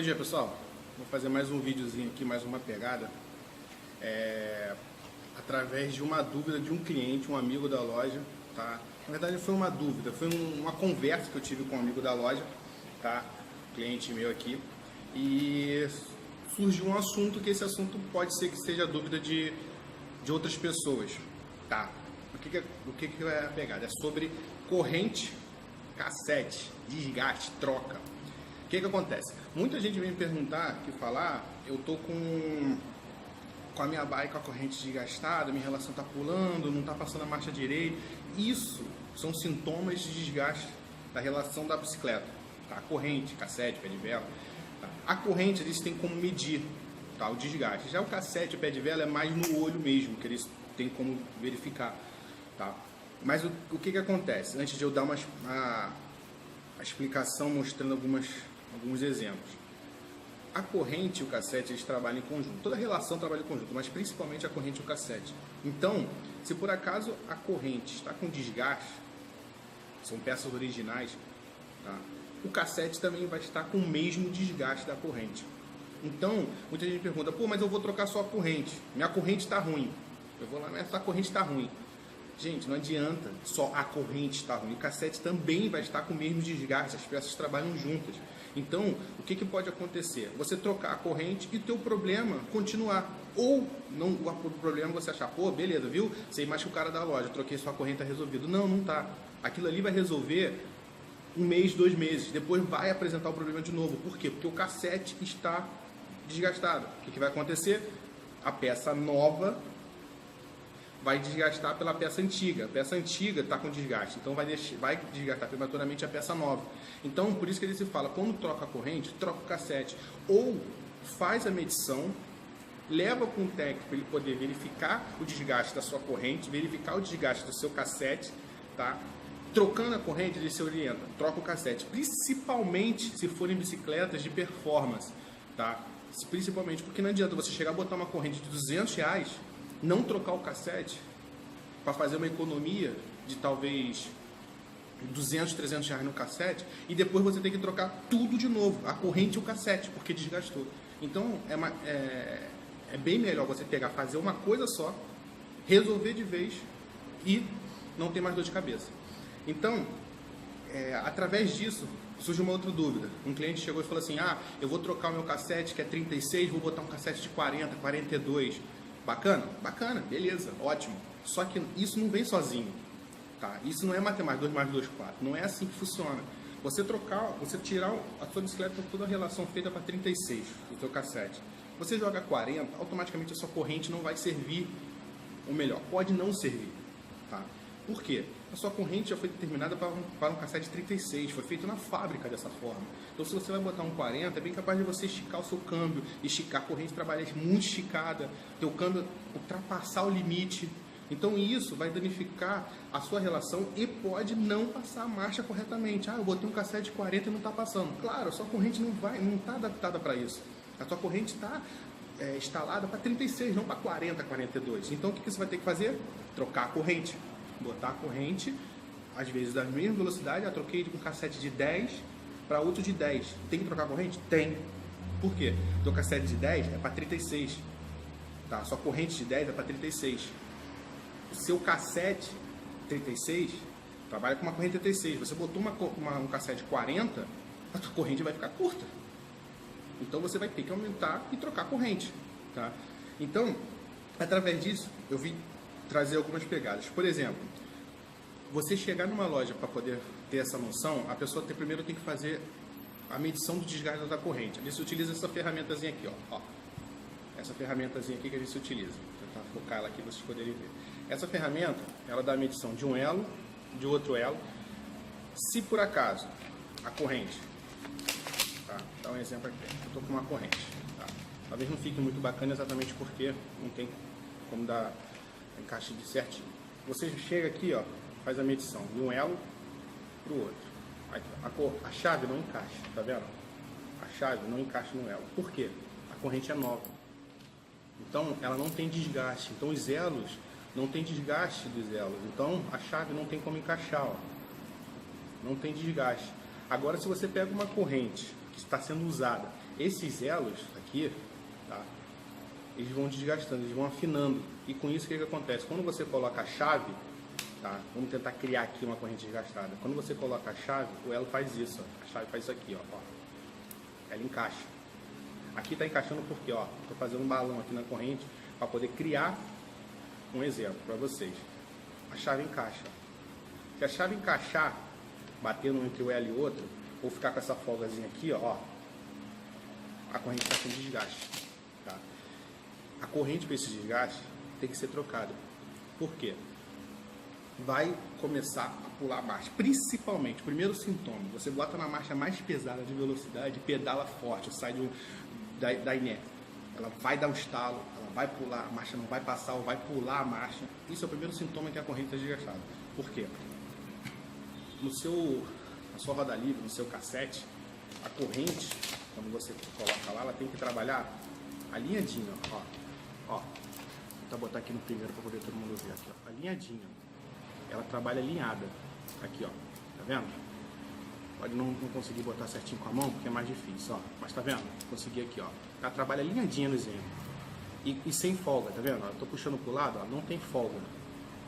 Bom dia, pessoal. Vou fazer mais um videozinho aqui, mais uma pegada. Através de uma dúvida de um cliente, um amigo da loja, tá? Na verdade foi uma dúvida, foi uma conversa que eu tive com um amigo da loja, tá? Cliente meu aqui. E surgiu um assunto que esse assunto pode ser que seja dúvida de outras pessoas, tá? O que é a pegada? É sobre corrente, cassete, desgaste, troca. O que acontece? Muita gente vem me perguntar, eu tô com a minha bike com a corrente desgastada, minha relação tá pulando, não tá passando a marcha direito. Isso são sintomas de desgaste da relação da bicicleta, tá? Corrente, cassete, pé de vela. Tá? A corrente eles têm como medir, tá? O desgaste. Já o cassete, o pé de vela é mais no olho mesmo, que eles têm como verificar, tá? Mas o que acontece? Antes de eu dar a explicação mostrando alguns exemplos. A corrente e o cassete, eles trabalham em conjunto. Toda relação trabalha em conjunto, mas principalmente a corrente e o cassete. Então, se por acaso a corrente está com desgaste, são peças originais, tá? O cassete também vai estar com o mesmo desgaste da corrente. Então, muita gente pergunta, pô, mas eu vou trocar só a corrente. Minha corrente está ruim. Eu vou lá, mas essa corrente está ruim. Gente, não adianta só a corrente estar ruim. O cassete também vai estar com o mesmo desgaste. As peças trabalham juntas. Então, o que pode acontecer? Você trocar a corrente e o teu problema continuar. Ou não, o problema você achar, pô, beleza, viu? Sei mais que o cara da loja, troquei sua corrente, tá resolvido. Não, não tá. Aquilo ali vai resolver 1 mês, 2 meses. Depois vai apresentar o problema de novo. Por quê? Porque o cassete está desgastado. O que vai acontecer? A peça nova vai desgastar pela peça antiga. A peça antiga está com desgaste, então vai desgastar prematuramente a peça nova. Então, por isso que ele se fala, quando troca a corrente, troca o cassete. Ou faz a medição, leva para um técnico para ele poder verificar o desgaste da sua corrente, verificar o desgaste do seu cassete, tá? Trocando a corrente, ele se orienta, troca o cassete. Principalmente se forem bicicletas de performance, tá? Principalmente porque não adianta você chegar a botar uma corrente de R$200, não trocar o cassete para fazer uma economia de talvez R$200, R$300 no cassete e depois você tem que trocar tudo de novo, a corrente e o cassete, porque desgastou. Então é bem melhor você fazer uma coisa só, resolver de vez e não ter mais dor de cabeça. Então, através disso, surge uma outra dúvida. Um cliente chegou e falou assim, eu vou trocar o meu cassete que é 36, vou botar um cassete de 40, 42. Bacana? Bacana, beleza, ótimo. Só que isso não vem sozinho, tá? Isso não é matemática, 2 mais 2, 4. Não é assim que funciona. Você tirar a sua bicicleta com toda a relação feita para 36, o seu cassete. Você joga 40, automaticamente a sua corrente não vai servir, ou melhor, pode não servir, tá? Por quê? A sua corrente já foi determinada para um cassete 36, foi feito na fábrica dessa forma. Então, se você vai botar um 40, é bem capaz de você esticar o seu câmbio, esticar a corrente, trabalhar muito esticada, teu câmbio ultrapassar o limite. Então, isso vai danificar a sua relação e pode não passar a marcha corretamente. Eu botei um cassete de 40 e não está passando. Claro, a sua corrente não está adaptada para isso. A sua corrente está instalada para 36, não para 40, 42. Então, o que você vai ter que fazer? Trocar a corrente. Botar a corrente, às vezes da mesma velocidade. Eu troquei de um cassete de 10 para outro de 10. Tem que trocar a corrente? Tem. Por quê? O teu cassete de 10 é para 36. Tá? A sua corrente de 10 é para 36. O seu cassete 36 trabalha com uma corrente 36. Você botou um cassete 40, a tua corrente vai ficar curta. Então você vai ter que aumentar e trocar a corrente. Tá? Então, através disso, eu vi trazer algumas pegadas. Por exemplo, você chegar numa loja para poder ter essa noção, a pessoa primeiro tem que fazer a medição do desgaste da corrente. A gente utiliza essa ferramentazinha aqui, ó. Essa ferramentazinha aqui que a gente utiliza. Vou tentar focar ela aqui para vocês poderem ver. Essa ferramenta, ela dá a medição de um elo, de outro elo. Se por acaso a corrente, tá? Vou dar um exemplo aqui. Eu estou com uma corrente, tá? Talvez não fique muito bacana exatamente porque não tem como dar encaixe de certinho. Você chega aqui, ó, faz a medição de um elo para o outro. A chave não encaixa, tá vendo? A chave não encaixa no elo. Por quê? A corrente é nova. Então, ela não tem desgaste. Então, os elos não tem desgaste dos elos. Então, a chave não tem como encaixar, ó. Não tem desgaste. Agora, se você pega uma corrente que está sendo usada Esses elos aqui, tá? Eles vão desgastando, eles vão afinando. E com isso, o que acontece? Quando você coloca a chave, tá? Vamos tentar criar aqui uma corrente desgastada. Quando você coloca a chave, o elo faz isso, ó. A chave faz isso aqui, ó. Ela encaixa. Aqui está encaixando porque, ó, estou fazendo um balão aqui na corrente para poder criar um exemplo para vocês. A chave encaixa. Se a chave encaixar, batendo entre o elo e outro, ou ficar com essa folgazinha aqui, ó, a corrente está com desgaste. Tá? A corrente para esse desgaste tem que ser trocada. Por quê? Vai começar a pular a marcha. Principalmente, o primeiro sintoma, você bota na marcha mais pesada de velocidade, pedala forte, sai da inércia. Ela vai dar um estalo, ela vai pular, a marcha não vai passar, ou vai pular a marcha. Isso é o primeiro sintoma que a corrente está desgastada. Por quê? Na sua roda livre, no seu cassete, a corrente, quando você coloca lá, ela tem que trabalhar alinhadinha, ó. Ó, vou botar aqui no primeiro para poder todo mundo ver aqui, ó. Alinhadinha. Ela trabalha alinhada. Aqui, ó. Tá vendo? Pode não conseguir botar certinho com a mão, porque é mais difícil, ó. Mas tá vendo? Consegui aqui, ó. Ela trabalha alinhadinha no exemplo. E sem folga, tá vendo? Eu tô puxando pro lado, ó. Não tem folga.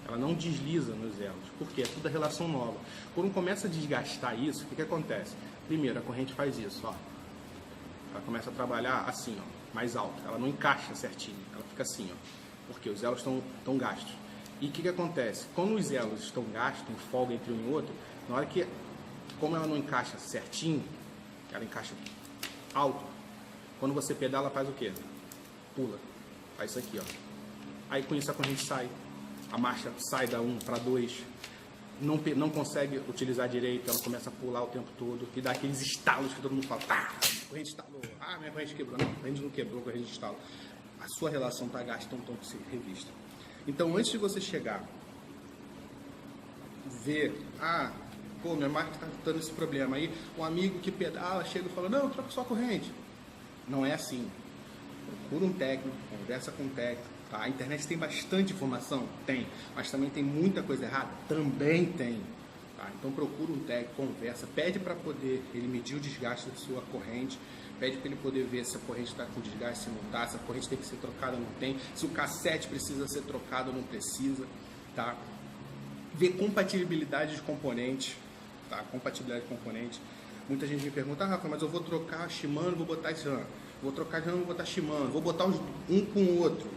Ela não desliza nos elos. Por quê? É tudo relação nova. Quando começa a desgastar isso, o que acontece? Primeiro, a corrente faz isso, ó. Ela começa a trabalhar assim, ó. Mais alta. Ela não encaixa certinho. Ela fica assim, ó. Porque os elos estão gastos. E o que acontece? Quando os elos estão gastos, tem folga entre um e outro, na hora que, como ela não encaixa certinho, ela encaixa alto, quando você pedala, faz o quê? Pula. Faz isso aqui, ó. Aí com isso a corrente sai. A marcha sai da 1 para 2. Não consegue utilizar direito, ela começa a pular o tempo todo e dá aqueles estalos que todo mundo fala, tá, a corrente estalou, minha corrente quebrou. Não, a corrente não quebrou, a corrente estalou. A sua relação está gasta, então tem que ser revista. Então, antes de você chegar, ver, pô, minha máquina está dando esse problema. Aí, um amigo que pedala chega e fala, não, troca só a corrente. Não é assim. Procura um técnico, conversa com um técnico. Tá? A internet tem bastante informação? Tem. Mas também tem muita coisa errada? Também tem. Tá? Então, procura um técnico, conversa, pede para poder ele medir o desgaste da sua corrente. Pede para ele poder ver se a corrente está com desgaste, se não está, se a corrente tem que ser trocada ou não tem, se o cassete precisa ser trocado ou não precisa, tá? Ver compatibilidade de componentes, tá? Compatibilidade de componentes. Muita gente me pergunta, Rafa, mas eu vou trocar a Shimano, vou botar esse RAM. Vou trocar RAM, vou botar Shimano, vou botar um com o outro,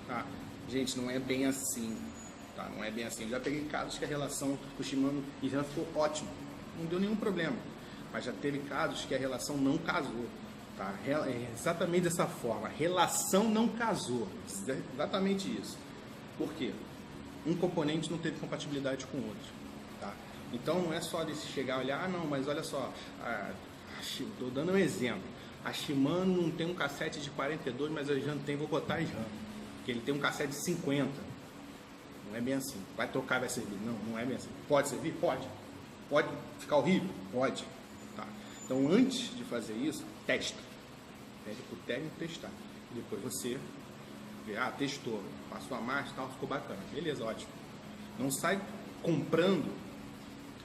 tá? Gente, não é bem assim, tá? Não é bem assim. Eu já peguei casos que a relação do Shimano e RAM ficou ótima, não deu nenhum problema. Mas já teve casos que a relação não casou. Tá? É exatamente dessa forma. A relação não casou. Exatamente isso. Por quê? Um componente não teve compatibilidade com o outro. Tá? Então não é só de se chegar e olhar, não, mas olha só, estou dando um exemplo. A Shimano não tem um cassete de 42, mas a RAM tem, vou botar a RAM. Porque ele tem um cassete de 50. Não é bem assim. Vai trocar, vai servir. Não, não é bem assim. Pode servir? Pode. Pode ficar horrível? Pode. Tá? Então antes de fazer isso, testa. Pede para o técnico testar. E depois você vê, testou, passou a marcha, tal, ficou bacana. Beleza, ótimo. Não sai comprando,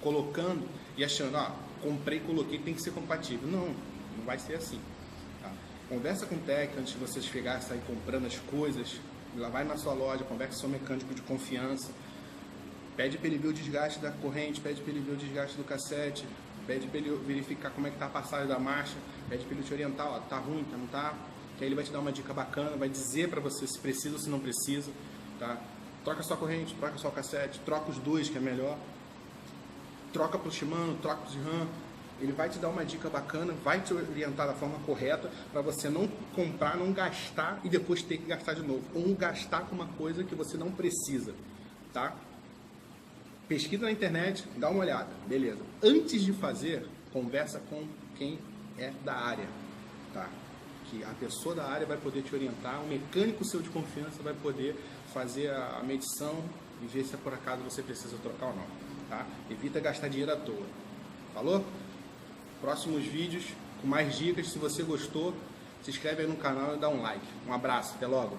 colocando e achando, comprei, coloquei, tem que ser compatível. Não, não vai ser assim. Tá? Conversa com o técnico antes de você chegar e sair comprando as coisas. Lá vai na sua loja, conversa com o seu mecânico de confiança. Pede para ele ver o desgaste da corrente, pede para ele ver o desgaste do cassete. Pede para ele verificar como é que está a passagem da marcha, pede para ele te orientar, tá ruim, tá, não tá, que aí ele vai te dar uma dica bacana, vai dizer para você se precisa ou se não precisa, tá? Troca sua corrente, troca sua cassete, troca os dois que é melhor, troca para o Shimano, troca para o RAM, ele vai te dar uma dica bacana, vai te orientar da forma correta para você não comprar, não gastar e depois ter que gastar de novo, ou gastar com uma coisa que você não precisa, tá? Pesquisa na internet, dá uma olhada, beleza. Antes de fazer, conversa com quem é da área, tá? Que a pessoa da área vai poder te orientar, o mecânico seu de confiança vai poder fazer a medição e ver se por acaso você precisa trocar ou não, tá? Evita gastar dinheiro à toa. Falou? Próximos vídeos com mais dicas. Se você gostou, se inscreve aí no canal e dá um like. Um abraço, até logo.